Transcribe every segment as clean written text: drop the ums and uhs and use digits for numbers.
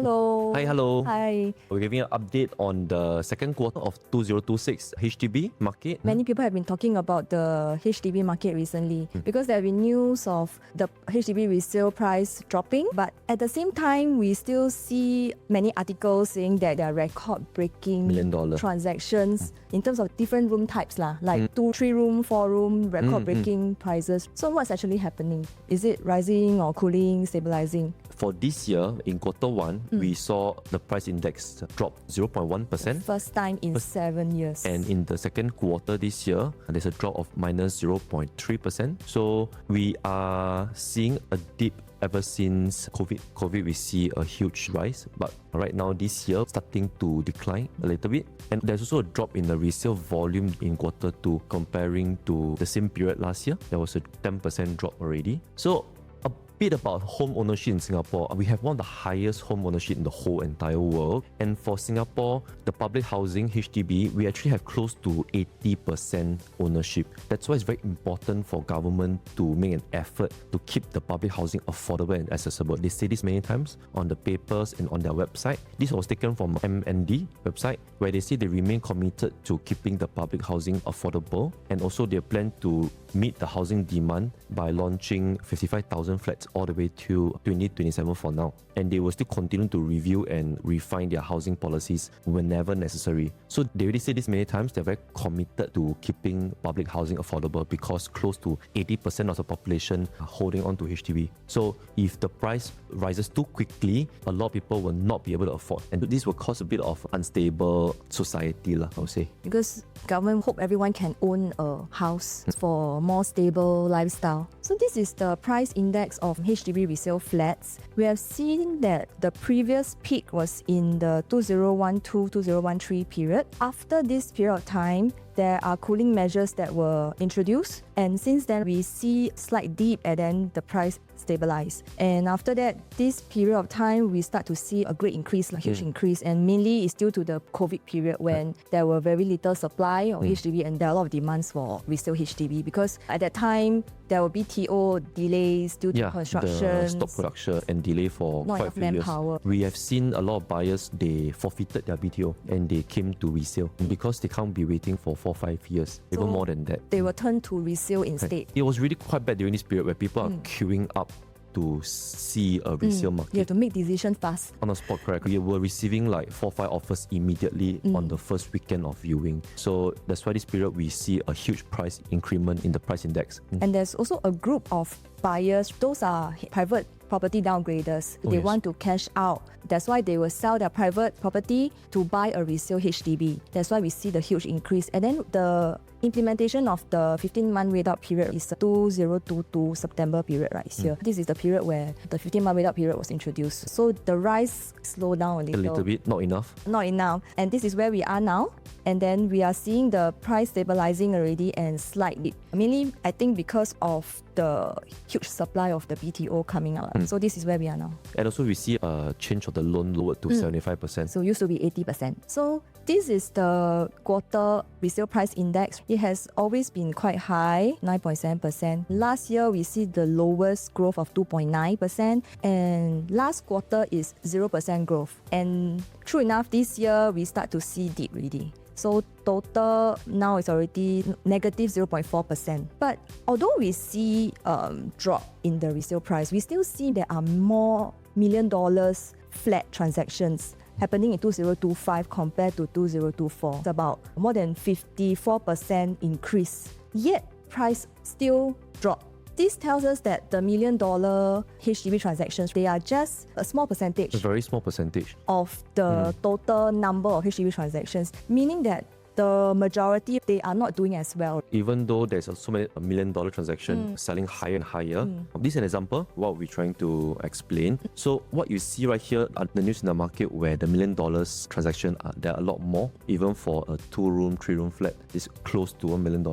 Hello. Hi, hello. Hi. We're giving an update on the second quarter of 2026 HDB market. Many people have been talking about the HDB market recently because there have been news of the HDB resale price dropping, but at the same time, we still see many articles saying that there are record-breaking $1 million transactions in terms of different room types, like 2, 3 room, 4 room, record-breaking prices. So what's actually happening? Is it rising or cooling, stabilizing? For this year, in quarter one, we saw the price index drop 0.1%. First time in 7 years. And in the second quarter this year, there's a drop of minus 0.3%. So we are seeing a dip ever since COVID, we see a huge rise. But right now, this year, starting to decline a little bit. And there's also a drop in the resale volume in quarter two comparing to the same period last year. There was a 10% drop already. So bit about home ownership in Singapore. We have one of the highest home ownership in the whole entire world. And for Singapore, the public housing, HDB, we actually have close to 80% ownership. That's why it's very important for government to make an effort to keep the public housing affordable and accessible. They say this many times on the papers and on their website. This was taken from MND website, where they say they remain committed to keeping the public housing affordable, and also they plan to meet the housing demand by launching 55,000 flats all the way to 2027 for now. And they will still continue to review and refine their housing policies whenever necessary. So they already said this many times, they're very committed to keeping public housing affordable because close to 80% of the population are holding on to HDB. So if the price rises too quickly, a lot of people will not be able to afford. And this will cause a bit of unstable society, I would say. Because government hope everyone can own a house for more stable lifestyle. So this is the price index of HDB resale flats. We have seen that the previous peak was in the 2012-2013 period. After this period of time, there are cooling measures that were introduced, and since then we see slight dip and then the price stabilize. And after that, this period of time we start to see a great increase, like huge increase, and mainly it's due to the COVID period when there were very little supply of HDB and there are a lot of demands for resale HDB, because at that time there were BTO delays due to construction, the stop production and delay for not quite a enough few years. manpower. We have seen a lot of buyers, they forfeited their BTO and they came to resale because they can't be waiting for 4 or 5 years, even more than that. They will turn to resale instead. It was really quite bad during this period where people are queuing up to see a resale market. You have to make decisions fast. On the spot, correct. We were receiving like 4 or 5 offers immediately on the first weekend of viewing. So that's why this period we see a huge price increment in the price index. And there's also a group of buyers, those are private property downgraders. They want to cash out. That's why they will sell their private property to buy a resale HDB. That's why we see the huge increase. And then the implementation of the 15-month wait-out period is 2022 September period right here. This is the period where the 15-month wait-out period was introduced. So the rise slowed down a little bit, not enough. Not enough. And this is where we are now. And then we are seeing the price stabilizing already and slightly. Mainly, I think because of the huge supply of the BTO coming out. So this is where we are now. And also we see a change of the loan lowered to 75%. So it used to be 80%. So this is the quarter resale price index. It has always been quite high, 9.7%. Last year, we see the lowest growth of 2.9%. And last quarter is 0% growth. And true enough, this year, we start to see dip really. So total now is already negative 0.4%. But although we see drop in the resale price, we still see there are more $1 million flat transactions happening in 2025 compared to 2024. It's about more than 54% increase. Yet price still dropped. This tells us that the $1 million HDB transactions, they are just a small percentage. A very small percentage. Of the total number of HDB transactions, meaning that the majority, they are not doing as well. Even though there's so many $1 million transaction selling higher and higher. This is an example what we're trying to explain. So what you see right here are the news in the market where the $1 million transaction, there are a lot more. Even for a 2-room, 3-room flat, it's close to $1 million.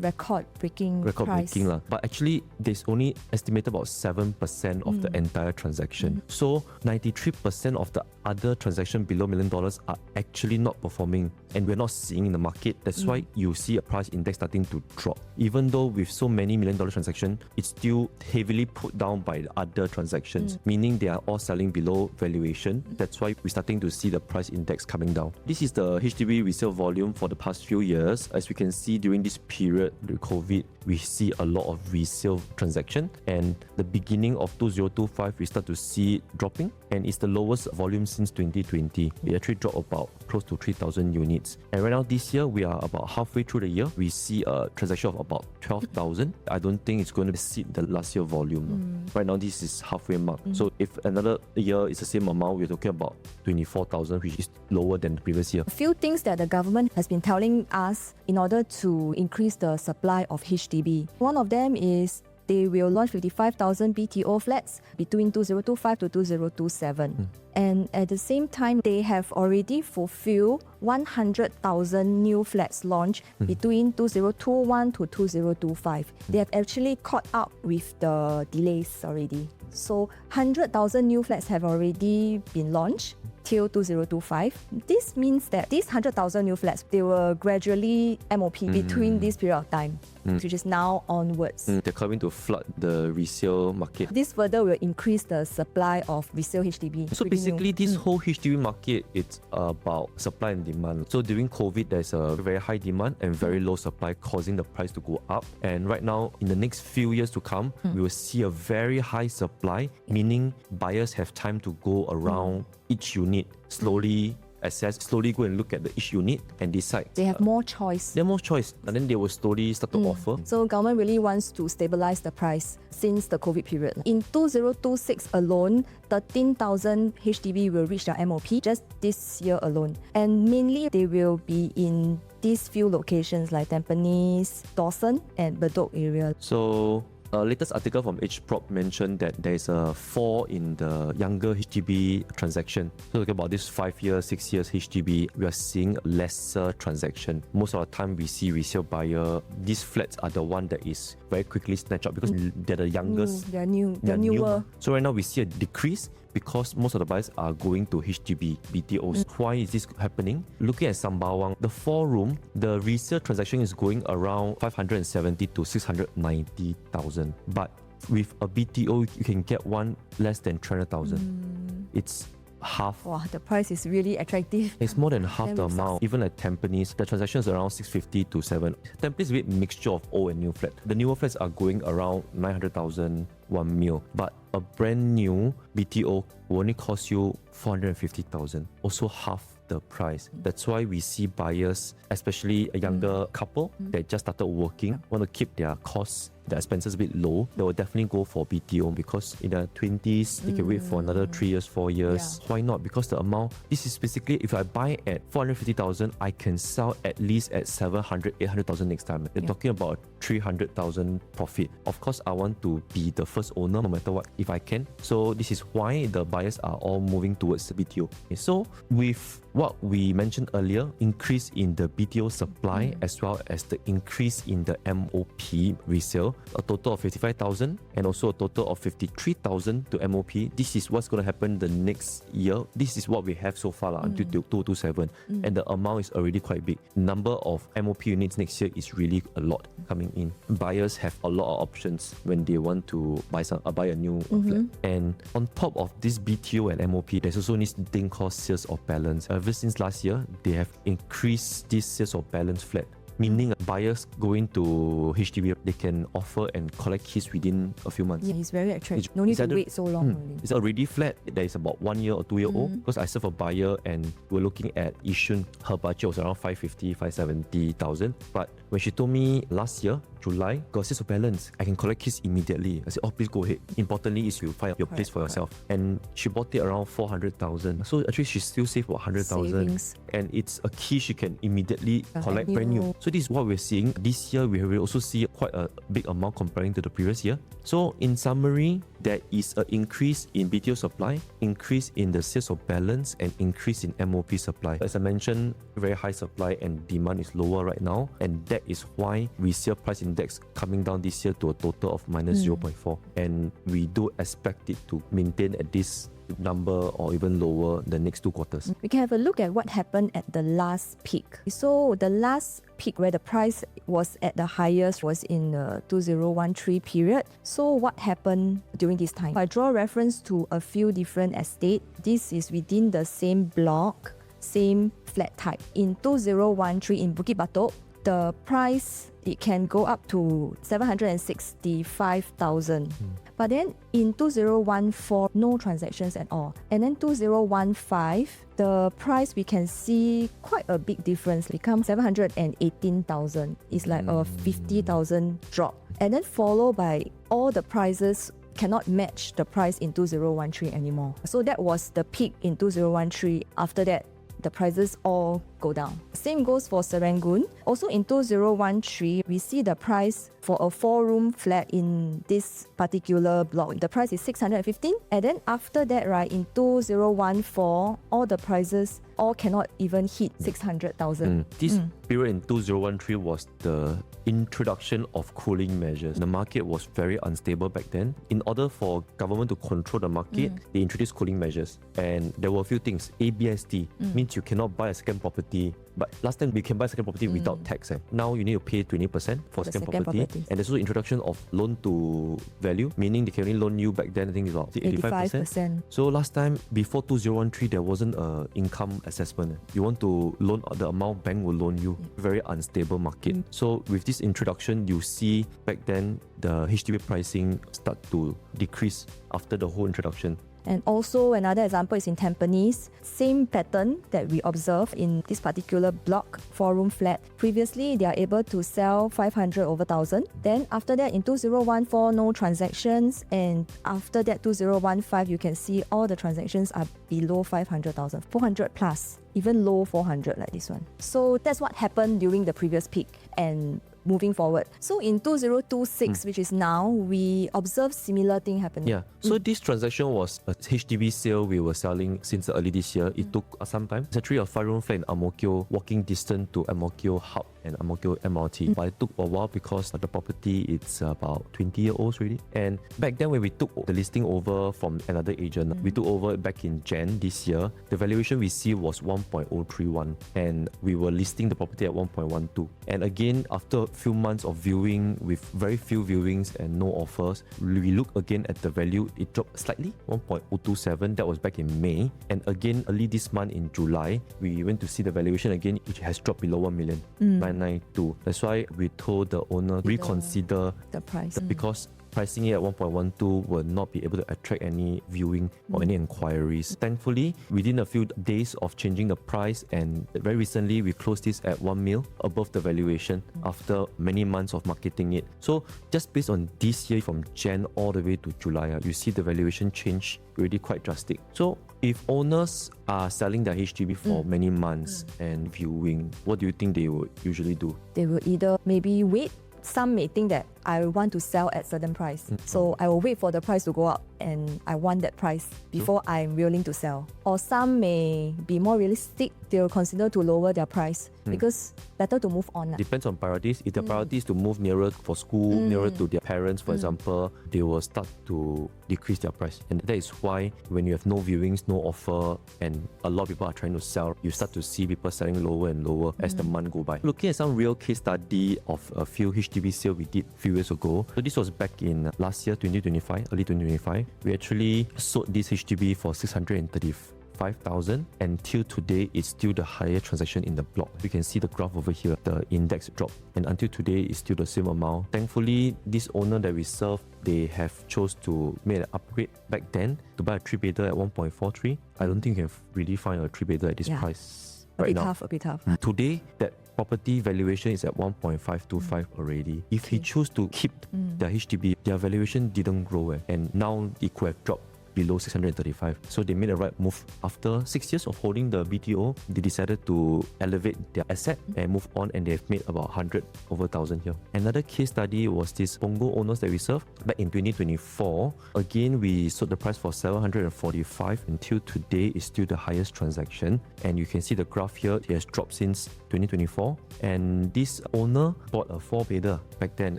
Record-breaking price. But actually, there's only estimated about 7% of the entire transaction. So 93% of the other transaction below $1 million are actually not performing. And we're not seeing seeing in the market. That's why you see a price index starting to drop. Even though with so many $1 million transactions, it's still heavily put down by the other transactions, meaning they are all selling below valuation. That's why we're starting to see the price index coming down. This is the HDB resale volume for the past few years. As we can see during this period, the COVID, we see a lot of resale transaction, and the beginning of 2025 we start to see it dropping, and it's the lowest volume since 2020. It actually dropped about close to 3,000 units, and right now this year we are about halfway through the year. We see a transaction of about 12,000. I don't think it's going to exceed the last year volume. Right now this is halfway mark, so if another year is the same amount, we're talking about 24,000, which is lower than the previous year. A few things that the government has been telling us in order to increase the supply of HDB. One of them is they will launch 55,000 BTO flats between 2025 to 2027. And at the same time, they have already fulfilled 100,000 new flats launched between 2021 to 2025. They have actually caught up with the delays already. So 100,000 new flats have already been launched till 2025. This means that these 100,000 new flats, they will gradually MOP between this period of time, which is now onwards. They're coming to flood the resale market. This further will increase the supply of resale HDB. So basically, this whole HDB market, it's about supply and demand. So during COVID, there's a very high demand and very low supply, causing the price to go up. And right now, in the next few years to come, we will see a very high supply, meaning buyers have time to go around each unit, slowly assess, slowly go and look at each unit and decide. They have more choice. They have more choice, and then they will slowly start to offer. So government really wants to stabilize the price since the COVID period. In 2026 alone, 13,000 HDB will reach their MOP just this year alone. And mainly they will be in these few locations like Tampines, Dawson and Bedok area. So latest article from H.O.M.E mentioned that there is a fall in the younger HDB transaction. So talking about this 5 years, 6 years HDB, we are seeing lesser transaction. Most of the time we see resale buyer, these flats are the one that is very quickly snatched up because they're the youngest. They're new. They're They're newer. new. So right now we see a decrease because most of the buyers are going to HDB, BTOs. Why is this happening? Looking at Sembawang, the 4-room, the resale transaction is going around 570 to 690,000. But with a BTO, you can get one less than 300,000. It's half. Wow, the price is really attractive. It's more than half Then the we amount. Even at Tampines, the transaction is around 650 to 7. Tampines is a bit mixture of old and new flat. The newer flats are going around 900,000, 1 mil. But a brand new BTO will only cost you 450,000. Also half the price. That's why we see buyers, especially a younger couple that just started working, want to keep their costs, their expenses a bit low. They will definitely go for BTO because in their 20s, they can wait for another 3 years, 4 years. Why not? Because the amount, this is basically, if I buy at 450,000, I can sell at least at 700, 800,000 next time. They're talking about 300,000 profit. Of course, I want to be the first owner no matter what, if I can. So this is why the buyers are all moving towards the BTO. Okay, so with what we mentioned earlier, increase in the BTO supply as well as the increase in the MOP resale, a total of 55,000 and also a total of 53,000 to MOP. This is what's going to happen the next year. This is what we have so far until 2027, and the amount is already quite big. Number of MOP units next year is really a lot coming in. Buyers have a lot of options when they want to buy a new flat. And on top of this BTO and MOP, there's also this thing called sales of balance. Ever since last year, they have increased this sales of balance flat, meaning buyers going to HDB, they can offer and collect keys within a few months. Yeah, it's very attractive. No need to wait so long. Really. It's already flat. That is about 1 year or 2 year old. Because I serve a buyer and we're looking at Yishun. Her budget was around 550, 570,000. But when she told me last year, July, got sales of balance, I can collect keys immediately. I said, oh, please go ahead. Importantly is you find your place for yourself. And she bought it around 400,000. So actually she still saved about 100,000. And it's a key she can immediately collect brand new. So this is what we're seeing. This year we will also see quite a big amount comparing to the previous year. So in summary, there is an increase in BTO supply, increase in the sales of balance, and increase in MOP supply. As I mentioned, very high supply and demand is lower right now, and that is why resale price index coming down this year to a total of minus 0.4, and we do expect it to maintain at this number or even lower the next 2 quarters. We can have a look at what happened at the last peak. So the last peak where the price was at the highest was in the 2013 period. So what happened during this time? I draw reference to a few different estates. This is within the same block, same flat type. In 2013 in Bukit Batok, the price, it can go up to 765,000. But then in 2014, no transactions at all. And then 2015, the price we can see quite a big difference, become 718,000. It's like a 50,000 drop. And then followed by all the prices cannot match the price in 2013 anymore. So that was the peak in 2013. After that, the prices all go down. Same goes for Serangoon. Also in 2013, we see the price for a 4-room flat in this particular block. The price is 615. And then after that, right, in 2014, all the prices all cannot even hit 600,000. This period in 2013 was the introduction of cooling measures. The market was very unstable back then. In order for government to control the market, they introduced cooling measures. And there were a few things. ABSD means you cannot buy a second property. But last time we can buy second property without tax. Now you need to pay 20% for second property. And there's also introduction of loan to value, meaning they can only loan you back then, I think it's about 85%. So last time, before 2013, there wasn't an income assessment. You want to loan the amount bank will loan you. Very unstable market. So with this introduction, you see back then the HDB pricing start to decrease after the whole introduction. And also another example is in Tampines. Same pattern that we observe in this particular block, 4-room flat. Previously, they are able to sell 500 over 1,000. Then after that, in 2014, no transactions. And after that, 2015, you can see all the transactions are below 500,000, 400 plus, even low 400 like this one. So that's what happened during the previous peak. And moving forward. So in 2026, which is now, we observe similar thing happening. Yeah. So this transaction was a HDB sale we were selling since early this year. It took some time. It's actually a 5-room flat in Ang Mo Kio, walking distance to Ang Mo Kio Hub and Ang Mo Kio MRT. But it took a while because the property it's about 20 years old already. And back then when we took the listing over from another agent, we took over back in Jan this year. The valuation we see was 1.031 and we were listing the property at 1.12. And again, after few months of viewing with very few viewings and no offers, we look again at the value. It dropped slightly, 1.027. That was back in May. And again, early this month in July, we went to see the valuation again. It has dropped below 1 million, 992. That's why we told the owner reconsider the price because pricing it at 1.12 will not be able to attract any viewing or any inquiries. Thankfully, within a few days of changing the price, and very recently we closed this at 1 mil above the valuation after many months of marketing it. So just based on this year from Jan all the way to July, you see the valuation change really quite drastic. So if owners are selling their HDB for many months and viewing, what do you think they would usually do? They will either maybe wait. Some may think that I want to sell at certain price. So I will wait for the price to go up and I want that price before I'm willing to sell. Or some may be more realistic. They will consider to lower their price because better to move on. Depends on priorities. If the priority is to move nearer for school, nearer to their parents, for example, they will start to decrease their price. And that is why when you have no viewings, no offer, and a lot of people are trying to sell, you start to see people selling lower and lower as the month go by. Looking at some real case study of a few HDB sale we did a few years ago. So this was back in last year, 2025, early 2025. We actually sold this HDB for 635,000 and till today it's still the highest transaction in the block. You can see the graph over here, the index drop, and until today it's still the same amount. Thankfully, this owner that we serve, they have chose to make an upgrade back then to buy a 3-bedder at 1.43. I don't think you can really find a 3-bedder at this price right now. A bit tough. Today, that property valuation is at 1.525 already. If he chose to keep the HDB, their valuation didn't grow and now it could have dropped below 635. So they made a right move. After 6 years of holding the BTO, they decided to elevate their asset and move on, and they've made about 100 over 1,000 here. Another case study was this Punggol owners that we served back in 2024. Again, we sold the price for 745 until today is still the highest transaction. And you can see the graph here, it has dropped since 2024. And this owner bought a 4-bedder back then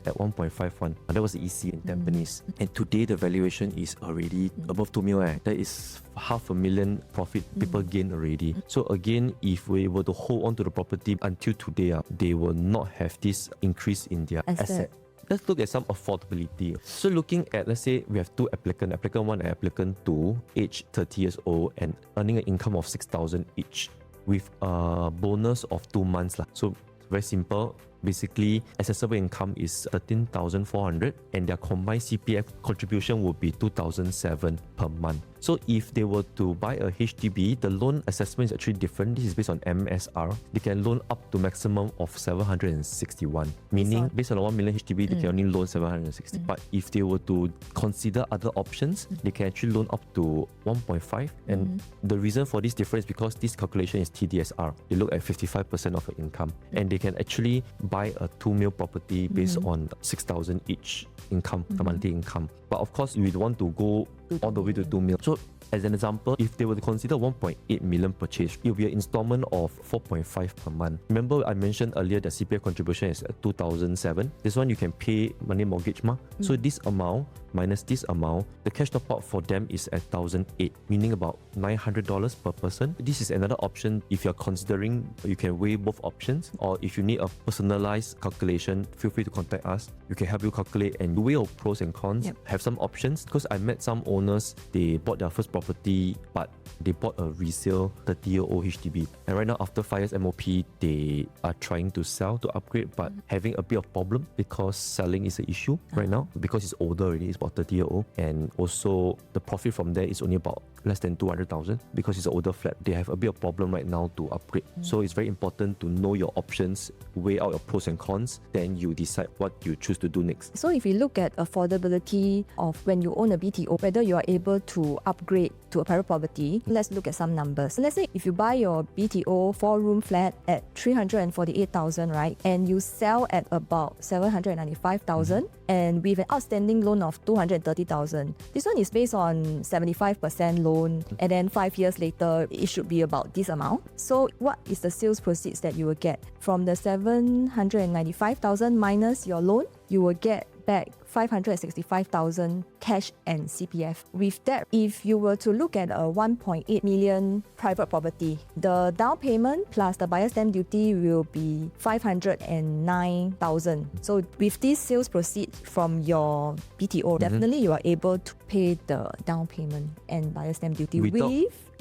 at 1.51. That was the EC in Tampines. And today the valuation is already above above 2 mil, that is $500,000 profit people gain already. So again, if we were to hold on to the property until today, they will not have this increase in their asset. Let's look at some affordability. So looking at, let's say we have two applicants, applicant 1 and applicant 2, age 30 years old and earning an income of 6,000 each with a bonus of 2 months. So very simple. Basically, accessible income is 13,400 and their combined CPF contribution would be 2,007 per month. So if they were to buy a HDB, the loan assessment is actually different. This is based on MSR. They can loan up to maximum of 761, meaning based on 1 million HDB, they can only loan 760. But if they were to consider other options, they can actually loan up to 1.5. And the reason for this difference is because this calculation is TDSR. They look at 55% of your income and they can actually buy a 2 mil property based on 6,000 each income, the monthly income. But of course, we want to go all the way to 2 mil. So as an example, if they were to consider 1.8 million purchase, it will be an installment of 4.5 per month. Remember I mentioned earlier that CPF contribution is at 2,007. This one you can pay money mortgage ma. So this amount minus this amount, the cash top up for them is at 1,008, meaning about $900 per person. This is another option if you're considering, you can weigh both options, or if you need a personalized calculation, feel free to contact us. We can help you calculate and weigh your pros and cons, have some options. Because I met some owners, they bought their first property, but they bought a resale 30-year-old HDB. And right now, after 5 years MOP, they are trying to sell to upgrade, but having a bit of problem because selling is an issue right now because it's older already. It's about 30-year-old, and also the profit from there is only about less than 200,000 because it's an older flat. They have a bit of problem right now to upgrade. So it's very important to know your options, weigh out your pros and cons, then you decide what you choose to do next. So if you look at affordability of when you own a BTO, whether you are able to upgrade to a private property, let's look at some numbers. Let's say if you buy your BTO 4-room flat at 348,000, right, and you sell at about 795,000, and with an outstanding loan of 230,000. This one is based on 75% loan, and then 5 years later, it should be about this amount. So what is the sales proceeds that you will get? From the 795,000 minus your loan, you will get back 565,000 cash and CPF. With that, if you were to look at a 1.8 million private property, the down payment plus the buyer's stamp duty will be 509,000. So with this sales proceeds from your BTO, definitely you are able to pay the down payment and buyer's stamp duty with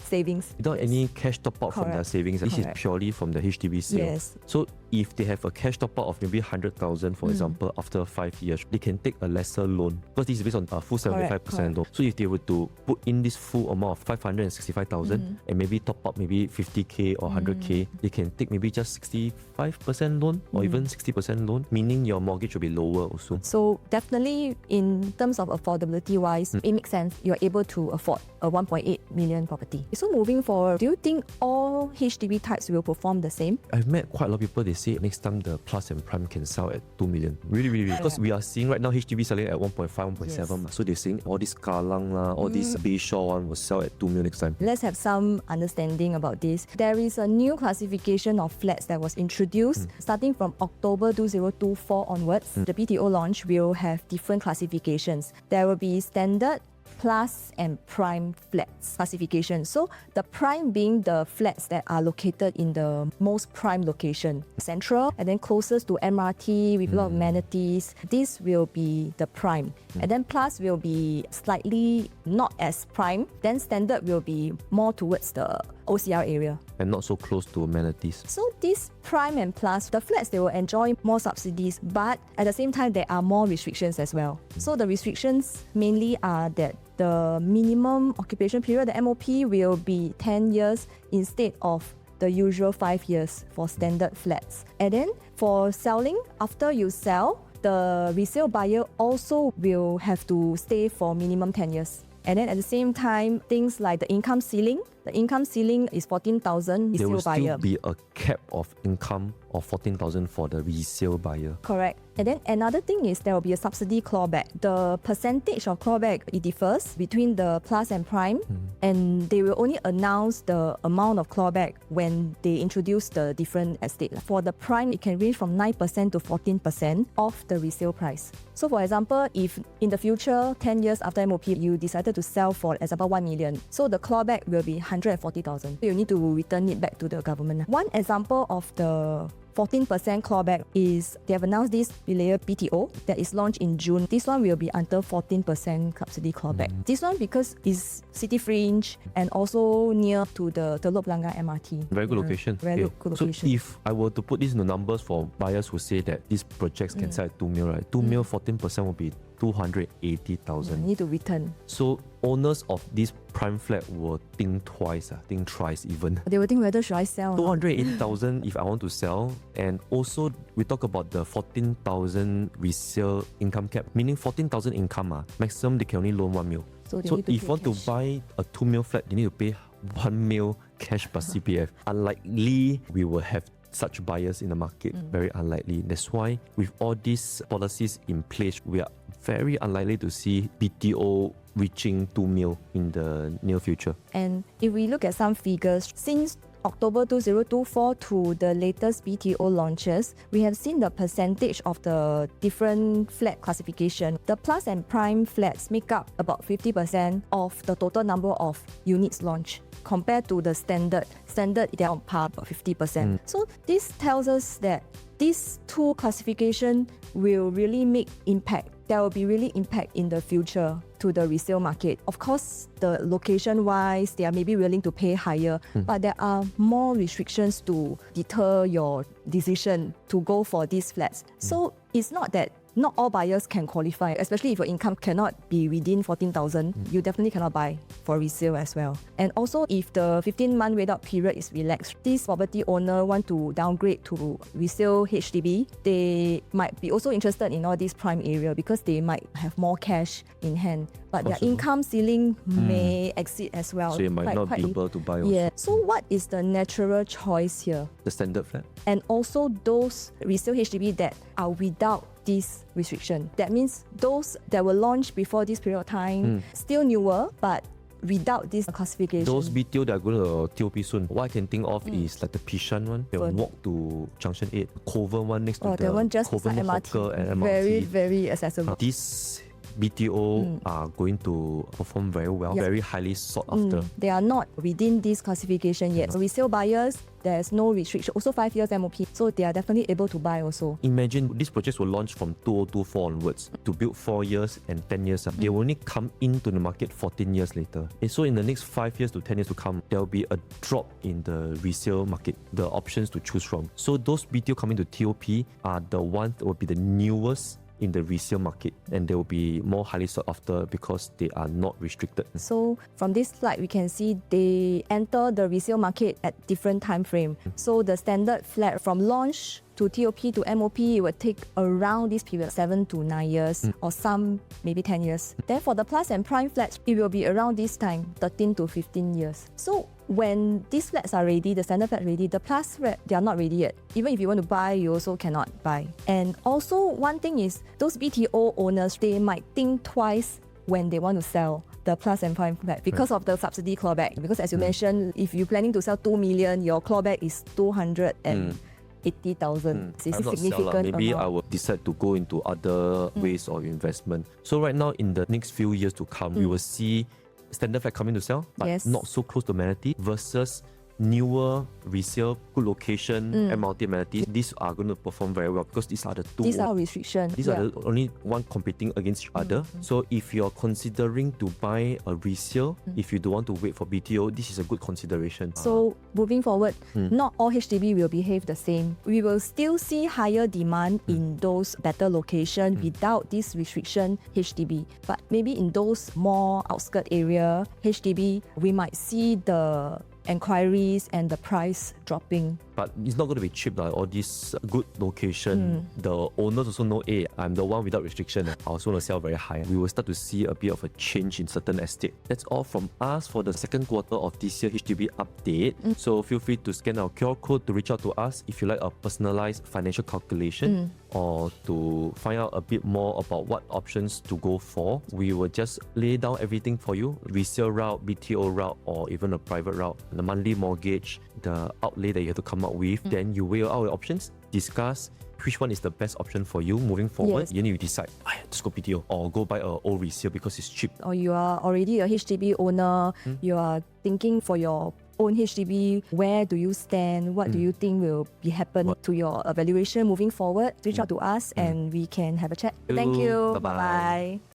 savings. Without any cash top up from their savings. This is purely from the HDB sale. So if they have a cash top up of maybe 100,000, for example, after 5 years, they can take a lesser loan because this is based on a full 75% loan. So if they were to put in this full amount of 565,000 and maybe top up maybe 50k or 100k, they can take maybe just 65% loan or even 60% loan, meaning your mortgage will be lower also. So definitely in terms of affordability wise, it makes sense. You're able to afford a 1.8 million property. So moving forward, do you think all HDB types will perform the same? I've met quite a lot of people, they say next time the Plus and Prime can sell at 2 million. Really. Because we are seeing right now HDB selling at 1.5, 1.7. So they're saying all this Kallang, all this Bayshore one will sell at 2 million next time. Let's have some understanding about this. There is a new classification of flats that was introduced starting from October 2024 onwards. The BTO launch will have different classifications. There will be standard, plus and prime flats classification. So the prime being the flats that are located in the most prime location, central and then closest to MRT with a lot of amenities. This will be the prime. And then plus will be slightly not as prime. Then standard will be more towards the OCR area. And not so close to amenities. So this prime and plus, the flats, they will enjoy more subsidies, but at the same time, there are more restrictions as well. So the restrictions mainly are that the minimum occupation period, the MOP, will be 10 years instead of the usual 5 years for standard flats. And then for selling, after you sell, the resale buyer also will have to stay for minimum 10 years. And then at the same time, things like the income ceiling The income ceiling is 14,000 There will resale buyer. still be a cap of income of 14,000 for the resale buyer. Correct. And then another thing is there will be a subsidy clawback. The percentage of clawback, it differs between the plus and prime, and they will only announce the amount of clawback when they introduce the different estate. For the prime, it can range from 9% to 14% of the resale price. So for example, if in the future, 10 years after MOP, you decided to sell for example 1 million, so the clawback will be 140,000. So you need to return it back to the government. One example of the 14% clawback is they have announced this layer BTO that is launched in June. This one will be under 14% subsidy clawback. This one because it's city fringe and also near to the Telok Blangah MRT. Very good location. Very good location. So if I were to put this into numbers for buyers who say that these projects can sell at 2 mil, right? 2 mil, 14% will be 280,000. You need to return. So owners of this prime flat will think twice, think thrice even. They will think whether should I sell or not. 280,000 if I want to sell. And also we talk about the 14,000 resale income cap, meaning 14,000 income, maximum they can only loan 1 mil. So if you want to buy a 2 mil flat, you need to pay 1 mil cash plus CPF. Unlikely we will have such buyers in the market. Very unlikely. That's why with all these policies in place, we are very unlikely to see BTO reaching 2 mil in the near future. And if we look at some figures, since October 2024 to the latest BTO launches, we have seen the percentage of the different flat classification. The plus and prime flats make up about 50% of the total number of units launched compared to the standard. Standard, they're on par about 50%. So this tells us that these two classification will really make impact. There will be really impact in the future to the resale market. Of course, the location-wise, they are maybe willing to pay higher, but there are more restrictions to deter your decision to go for these flats. So it's not that not all buyers can qualify, especially if your income cannot be within 14,000, you definitely cannot buy for resale as well. And also, if the 15-month wait-out period is relaxed, this property owner want to downgrade to resale HDB, they might be also interested in all this prime area because they might have more cash in hand. But their income ceiling may exceed as well. So you might not be able to buy also. Yeah. So what is the natural choice here? The standard flat. And also those resale HDB that are without this restriction. That means those that were launched before this period of time, still newer, but without this classification. Those BTO that are going to TOP soon, what I can think of is like the Pishan one. They'll walk to Junction 8, Kovan one next to the that one just Kovan beside Hawker and MRT. Very, very accessible. These BTO are going to perform very well, very highly sought after. They are not within this classification yet. Resale buyers, there's no restriction. Also 5 years MOP, so they are definitely able to buy also. Imagine these projects were launched from 2024 onwards to build 4 years and 10 years. They will only come into the market 14 years later. And so in the next 5 years to 10 years to come, there will be a drop in the resale market, the options to choose from. So those BTO coming to TOP are the ones that will be the newest in the resale market, and they will be more highly sought after because they are not restricted. So from this slide, we can see they enter the resale market at different time frame. So the standard flat from launch to TOP to MOP, it would take around this period 7 to 9 years, or some maybe 10 years. Then for the plus and prime flats, it will be around this time, 13 to 15 years. So when these flats are ready, the standard flat ready, the plus flat, they are not ready yet. Even if you want to buy, you also cannot buy. And also one thing is, those BTO owners, they might think twice when they want to sell the plus and prime flat because of the subsidy clawback. Because as you mentioned, if you're planning to sell 2 million, your clawback is 280,000. It's a significant Maybe amount. I will decide to go into other ways of investment. So right now, in the next few years to come, we will see standard flat coming to sell, but not so close to amenity, versus newer resale, good location, MRT amenities. These are going to perform very well because these are the two. These are restrictions. These are the only one competing against each other. So if you're considering to buy a resale, if you don't want to wait for BTO, this is a good consideration. So moving forward, not all HDB will behave the same. We will still see higher demand in those better locations without this restriction HDB. But maybe in those more outskirt area HDB, we might see the enquiries and the price dropping. But it's not going to be cheap. All this good location, the owners also know, hey, I'm the one without restriction. I also want to sell very high. We will start to see a bit of a change in certain estate. That's all from us for the second quarter of this year HDB update. So feel free to scan our QR code to reach out to us if you like a personalized financial calculation or to find out a bit more about what options to go for. We will just lay down everything for you: resale route, BTO route, or even a private route, the monthly mortgage, the outlay that you have to come up with. Then you weigh out your options, discuss which one is the best option for you moving forward. Yes. You need to decide, just go BTO or go buy a old resale because it's cheap. Or you are already a HDB owner, you are thinking for your own HDB, where do you stand? What do you think will be happen to your evaluation moving forward? Reach out to us and we can have a chat. Thank you. Bye-bye. Bye-bye.